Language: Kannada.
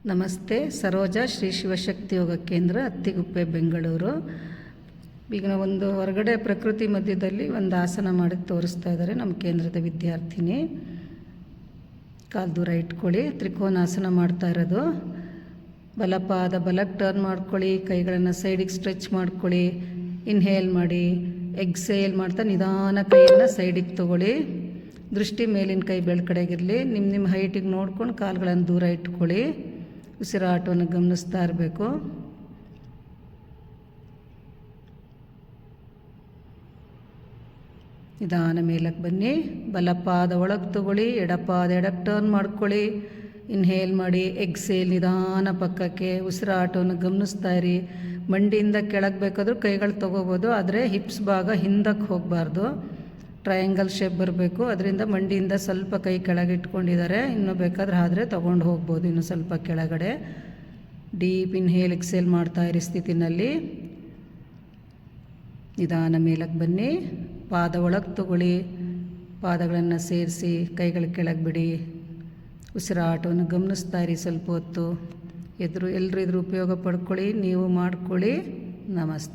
ನಮಸ್ತೆ. ಸರೋಜಾ ಶ್ರೀ ಶಿವಶಕ್ತಿ ಯೋಗ ಕೇಂದ್ರ, ಅತ್ತಿಗುಪ್ಪೆ, ಬೆಂಗಳೂರು. ಈಗ ನಾವು ಒಂದು ಹೊರಗಡೆ ಪ್ರಕೃತಿ ಮಧ್ಯದಲ್ಲಿ ಒಂದು ಆಸನ ಮಾಡಿ ತೋರಿಸ್ತಾ ಇದ್ದಾರೆ ನಮ್ಮ ಕೇಂದ್ರದ ವಿದ್ಯಾರ್ಥಿನಿ. ಕಾಲು ದೂರ ಇಟ್ಕೊಳ್ಳಿ. ತ್ರಿಕೋನಾಸನ ಮಾಡ್ತಾ ಇರೋದು. ಬಲಪಾದ ಬಲಕ್ಕೆ ಟರ್ನ್ ಮಾಡ್ಕೊಳ್ಳಿ. ಕೈಗಳನ್ನು ಸೈಡಿಗೆ ಸ್ಟ್ರೆಚ್ ಮಾಡ್ಕೊಳ್ಳಿ. ಇನ್ಹೇಲ್ ಮಾಡಿ, ಎಕ್ಸೇಲ್ ಮಾಡ್ತಾ ನಿಧಾನ ಕೈಯನ್ನು ಸೈಡಿಗೆ ತೊಗೊಳ್ಳಿ. ದೃಷ್ಟಿ ಮೇಲಿನ ಕೈ ಬೆಳ್ಕಡೆಗಿರಲಿ. ನಿಮ್ಮ ಹೈಟಿಗೆ ನೋಡ್ಕೊಂಡು ಕಾಲುಗಳನ್ನು ದೂರ ಇಟ್ಕೊಳ್ಳಿ. ಉಸಿರಾಟವನ್ನು ಗಮನಿಸ್ತಾ ಇರಬೇಕು. ನಿಧಾನ ಮೇಲಕ್ಕೆ ಬನ್ನಿ. ಬಲಪಾದ ಒಳಗೆ ತಗೊಳ್ಳಿ. ಎಡಪಾದ ಎಡಕ್ಕೆ ಟರ್ನ್ ಮಾಡ್ಕೊಳ್ಳಿ. ಇನ್ಹೇಲ್ ಮಾಡಿ, ಎಕ್ಸೇಲ್ ನಿಧಾನ ಪಕ್ಕಕ್ಕೆ. ಉಸಿರಾಟವನ್ನು ಗಮನಿಸ್ತಾ ಇರಿ. ಮಂಡಿಯಿಂದ ಕೆಳಗೆ ಬೇಕಾದರೂ ಕೈಗಳು ತೊಗೋಬೋದು, ಆದರೆ ಹಿಪ್ಸ್ ಭಾಗ ಹಿಂದಕ್ಕೆ ಹೋಗಬಾರ್ದು. ಟ್ರಯಾಂಗಲ್ ಶೇಪ್ ಬರಬೇಕು. ಅದರಿಂದ ಮಂಡಿಯಿಂದ ಸ್ವಲ್ಪ ಕೈ ಕೆಳಗೆ ಇಟ್ಕೊಂಡಿದ್ದಾರೆ. ಇನ್ನೂ ಬೇಕಾದ್ರೆ ಆದರೆ ತೊಗೊಂಡು ಹೋಗ್ಬೋದು ಇನ್ನು ಸ್ವಲ್ಪ ಕೆಳಗಡೆ. ಡೀಪ್ ಇನ್ಹೇಲ್ ಎಕ್ಸೇಲ್ ಮಾಡ್ತಾ ಇರಿ ಸ್ಥಿತಿನಲ್ಲಿ. ನಿಧಾನ ಮೇಲಕ್ಕೆ ಬನ್ನಿ. ಪಾದ ಒಳಗೆ ತಗೊಳ್ಳಿ. ಪಾದಗಳನ್ನು ಸೇರಿಸಿ ಕೈಗಳ ಕೆಳಗೆ ಬಿಡಿ. ಉಸಿರಾಟವನ್ನು ಗಮನಿಸ್ತಾ ಇರಿ ಸ್ವಲ್ಪ ಹೊತ್ತು. ಎಲ್ಲರೂ ಇದ್ರ ಉಪಯೋಗ ಪಡ್ಕೊಳ್ಳಿ, ನೀವು ಮಾಡ್ಕೊಳ್ಳಿ. ನಮಸ್ತೆ.